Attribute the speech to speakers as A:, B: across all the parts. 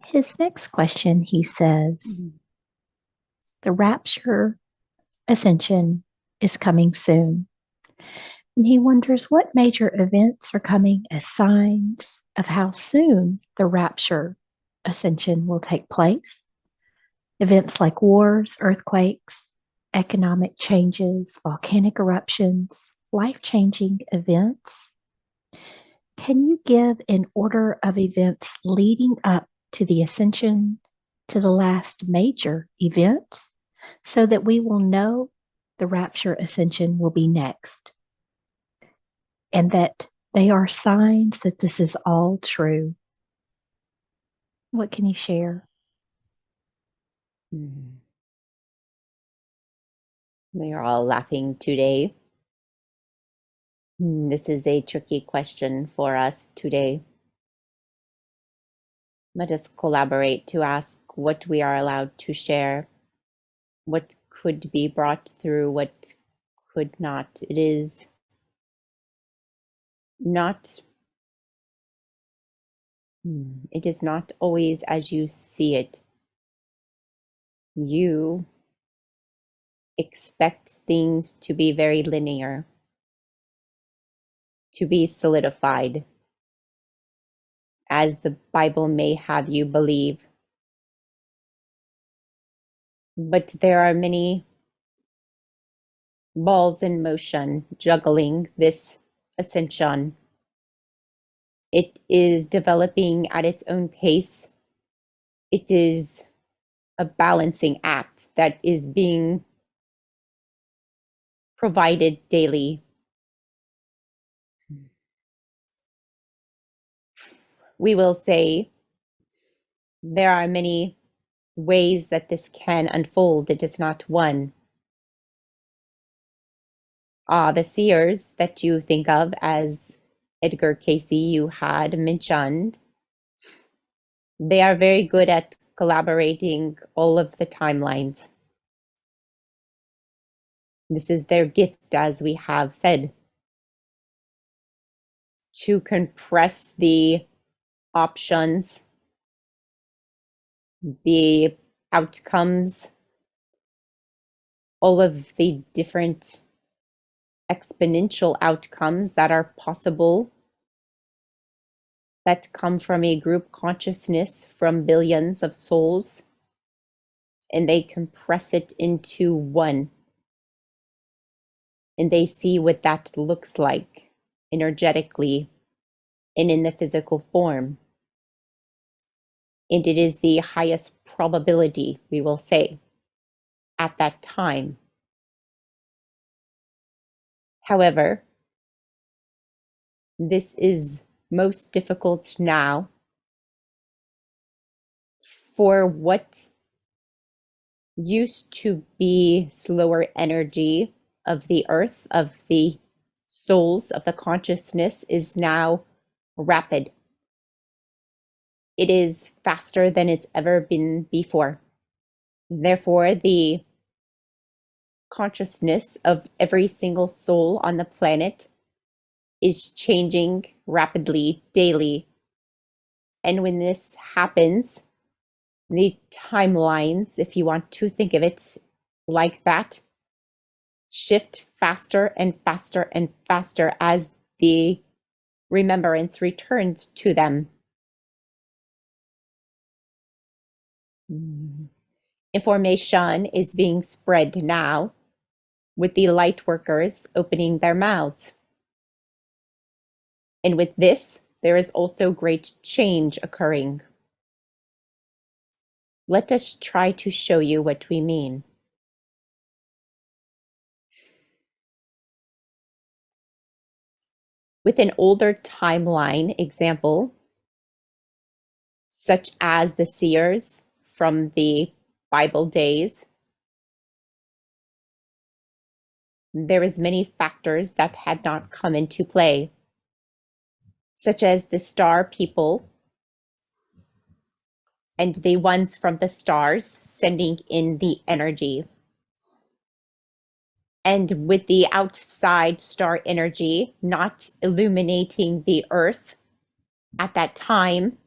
A: His next question, he says, the rapture ascension is coming soon. And he wonders what major events are coming as signs of how soon the rapture ascension will take place. Events like wars, earthquakes, economic changes, volcanic eruptions, life changing events. Can you give an order of events leading up to the ascension to the last major event so that we will know the rapture ascension will be next and that they are signs that this is all true? What can you share?
B: We are all laughing today. This is a tricky question for us today. Let us collaborate to ask what we are allowed to share, what could be brought through, what could not. It is not always as you see it. You expect things to be very linear, to be solidified, as the Bible may have you believe. But there are many balls in motion juggling this ascension. It is developing at its own pace. It is a balancing act that is being provided daily. We will say there are many ways that this can unfold. It is not one. The seers that you think of, as Edgar Casey you had mentioned, they are very good at collaborating all of the timelines. This is their gift, as we have said, to compress the options, the outcomes, all of the different exponential outcomes that are possible, that come from a group consciousness from billions of souls, and they compress it into one. And they see what that looks like energetically and in the physical form. And it is the highest probability, we will say, at that time. However, this is most difficult now for what used to be slower energy of the earth, of the souls, of the consciousness, is now rapid. It is faster than it's ever been before. Therefore, the consciousness of every single soul on the planet is changing rapidly, daily. And when this happens, the timelines, if you want to think of it like that, shift faster and faster and faster as the remembrance returns to them. Information is being spread now with the light workers opening their mouths. And with this, there is also great change occurring. Let us try to show you what we mean. With an older timeline example, such as the seers from the Bible days, there is many factors that had not come into play, such as the star people and the ones from the stars sending in the energy. And with the outside star energy not illuminating the earth at that time,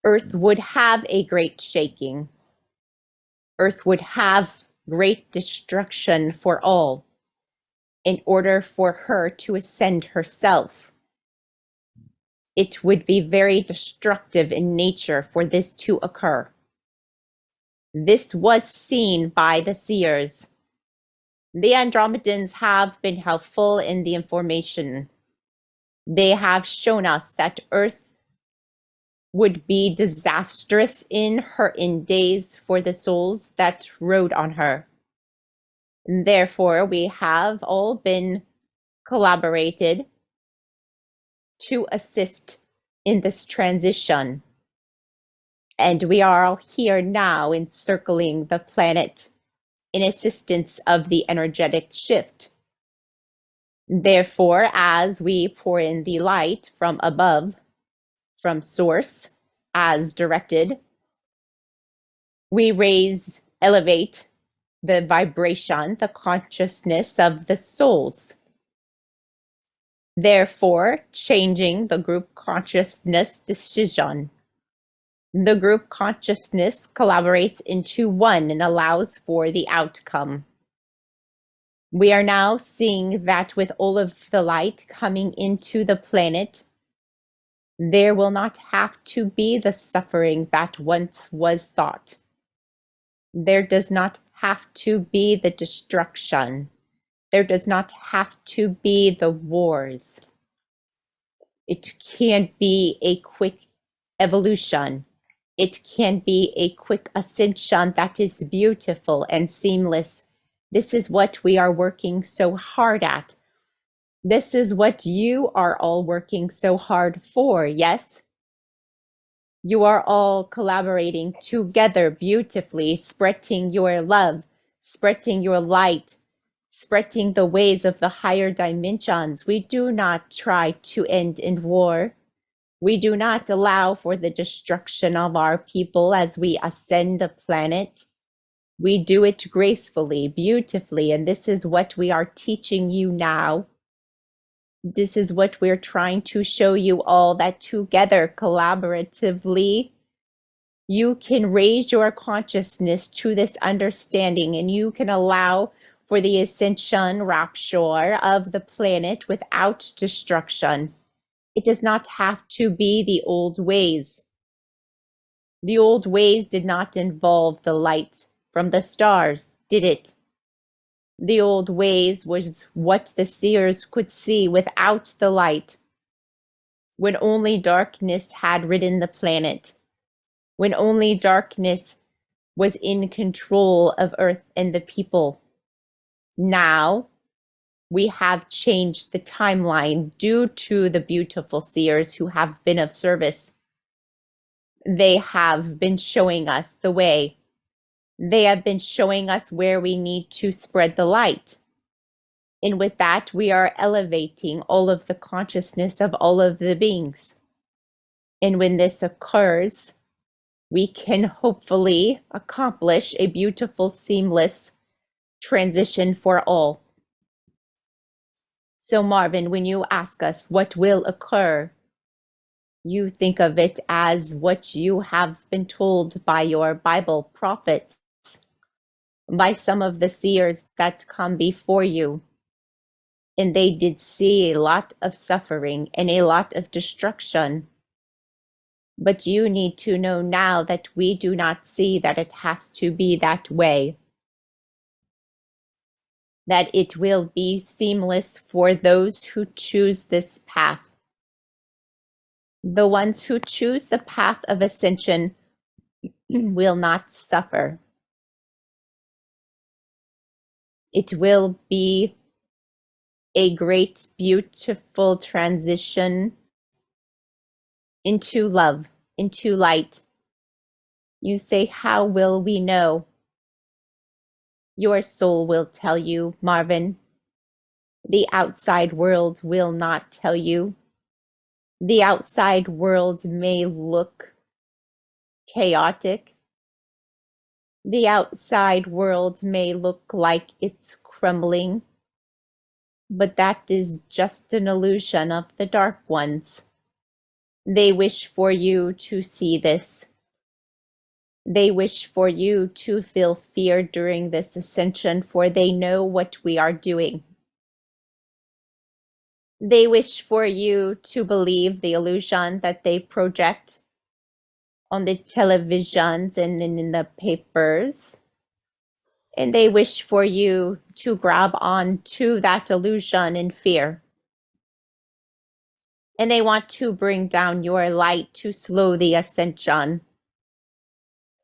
B: Earth would have a great shaking. Earth would have great destruction for all in order for her to ascend herself. It would be very destructive in nature for this to occur. This was seen by the seers. The Andromedans have been helpful in the information. They have shown us that Earth would be disastrous in her end days for the souls that rode on her. Therefore, we have all been collaborated to assist in this transition. And we are all here now encircling the planet in assistance of the energetic shift. Therefore, as we pour in the light from above, from source, as directed, we raise, elevate the vibration, the consciousness of the souls. Therefore, changing the group consciousness decision. The group consciousness collaborates into one and allows for the outcome. We are now seeing that with all of the light coming into the planet, there will not have to be the suffering that once was thought. There does not have to be the destruction. There does not have to be the wars. It can be a quick evolution. It can be a quick ascension that is beautiful and seamless. This is what we are working so hard at. This is what you are all working so hard for, yes? You are all collaborating together beautifully, spreading your love, spreading your light, spreading the ways of the higher dimensions. We do not try to end in war. We do not allow for the destruction of our people as we ascend a planet. We do it gracefully, beautifully, and this is what we are teaching you now. This is what we're trying to show you all, that together, collaboratively, you can raise your consciousness to this understanding and you can allow for the ascension, rapture of the planet without destruction. It does not have to be the old ways. The old ways did not involve the light from the stars, did it? The old ways was what the seers could see without the light, when only darkness had ridden the planet, when only darkness was in control of Earth and the people. Now, we have changed the timeline due to the beautiful seers who have been of service. They have been showing us the way. They have been showing us where we need to spread the light. And with that, we are elevating all of the consciousness of all of the beings. And when this occurs, we can hopefully accomplish a beautiful, seamless transition for all. So Marvin, when you ask us what will occur, you think of it as what you have been told by your Bible prophets, by some of the seers that come before you. And they did see a lot of suffering and a lot of destruction. But you need to know now that we do not see that it has to be that way. That it will be seamless for those who choose this path. The ones who choose the path of ascension will not suffer. It will be a great, beautiful transition into love, into light. You say, how will we know? Your soul will tell you, Marvin. The outside world will not tell you. The outside world may look chaotic. The outside world may look like it's crumbling, but that is just an illusion of the dark ones. They wish for you to see this. They wish for you to feel fear during this ascension, for they know what we are doing. They wish for you to believe the illusion that they project on the televisions and in the papers. And they wish for you to grab on to that illusion in fear. And they want to bring down your light to slow the ascension.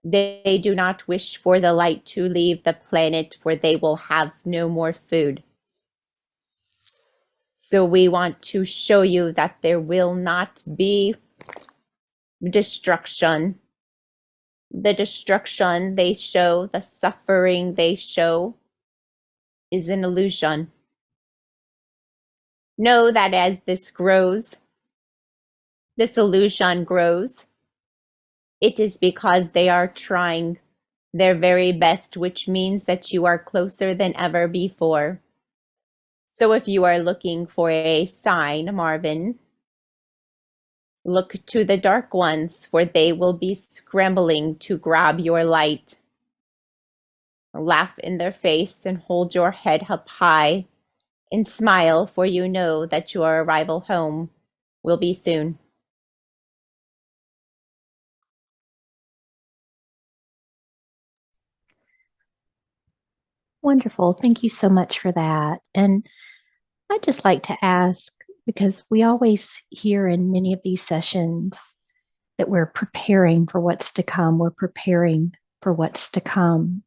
B: They do not wish for the light to leave the planet, for they will have no more food. So we want to show you that there will not be destruction. The destruction they show, the suffering they show, is an illusion. Know that as this grows, this illusion grows, it is because they are trying their very best, which means that you are closer than ever before. So if you are looking for a sign, Marvin, look to the dark ones, for they will be scrambling to grab your light. Laugh in their face and hold your head up high and smile, for you know that your arrival home will be soon.
A: Wonderful. Thank you so much for that. And I'd just like to ask, because we always hear in many of these sessions that we're preparing for what's to come. We're preparing for what's to come.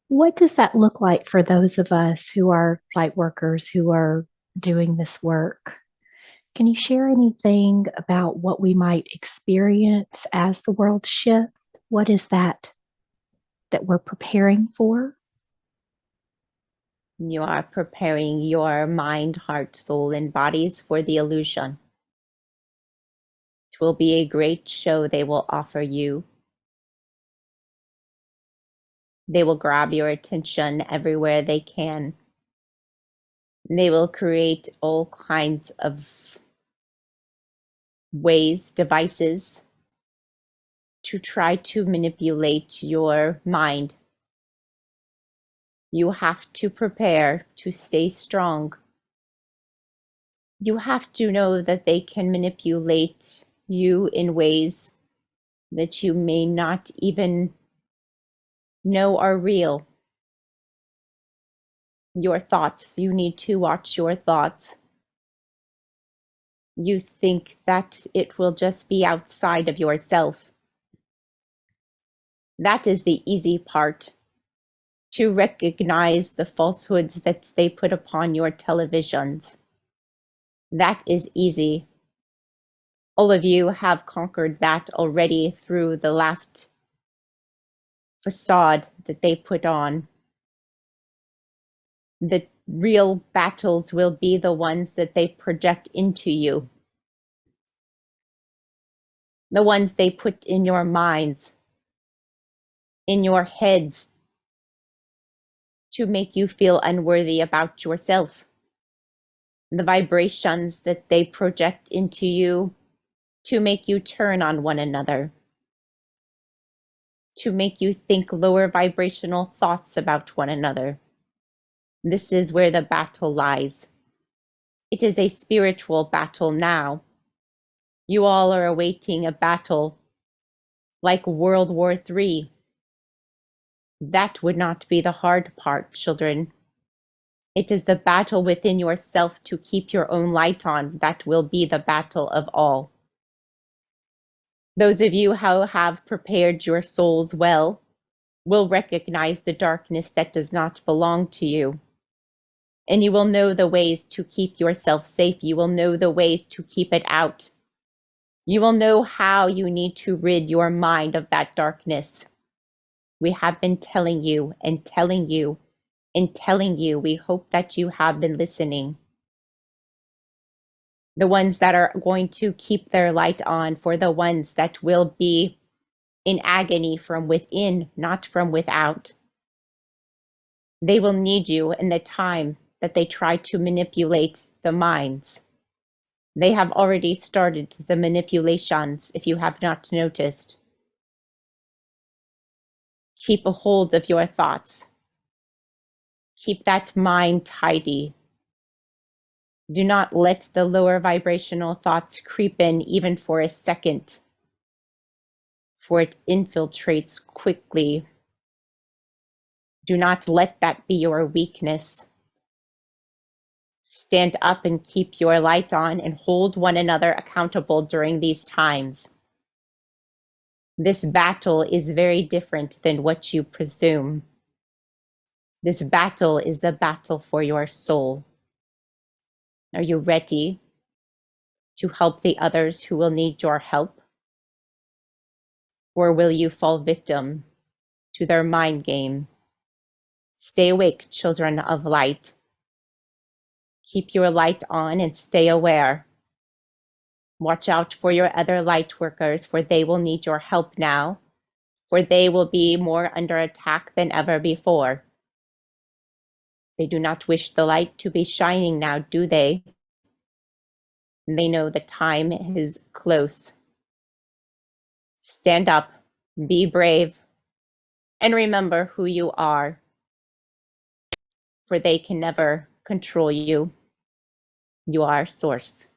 A: What does that look like for those of us who are light workers who are doing this work? Can you share anything about what we might experience as the world shifts? What is that we're preparing for?
B: You are preparing your mind, heart, soul, and bodies for the illusion. It will be a great show they will offer you. They will grab your attention everywhere they can. They will create all kinds of ways, devices, to try to manipulate your mind. You have to prepare to stay strong. You have to know that they can manipulate you in ways that you may not even know are real. Your thoughts, you need to watch your thoughts. You think that it will just be outside of yourself. That is the easy part, to recognize the falsehoods that they put upon your televisions. That is easy. All of you have conquered that already through the last facade that they put on. The real battles will be the ones that they project into you. The ones they put in your minds, in your heads, to make you feel unworthy about yourself. The vibrations that they project into you to make you turn on one another, to make you think lower vibrational thoughts about one another. This is where the battle lies. It is a spiritual battle now. You all are awaiting a battle like World War III. That would not be the hard part, children. It is the battle within yourself to keep your own light on that will be the battle of all. Those of you who have prepared your souls well will recognize the darkness that does not belong to you. And you will know the ways to keep yourself safe. You will know the ways to keep it out. You will know how you need to rid your mind of that darkness. We have been telling you and telling you and telling you. We hope that you have been listening. The ones that are going to keep their light on, for the ones that will be in agony from within, not from without. They will need you in the time that they try to manipulate the minds. They have already started the manipulations, if you have not noticed. Keep a hold of your thoughts. Keep that mind tidy. Do not let the lower vibrational thoughts creep in even for a second, for it infiltrates quickly. Do not let that be your weakness. Stand up and keep your light on and hold one another accountable during these times. This battle is very different than what you presume. This battle is the battle for your soul. Are you ready to help the others who will need your help? Or will you fall victim to their mind game? Stay awake, children of light. Keep your light on and stay aware. Watch out for your other light workers, for they will need your help now, for they will be more under attack than ever before. They do not wish the light to be shining now, do they? They know the time is close. Stand up, be brave, and remember who you are, for they can never control you. You are Source.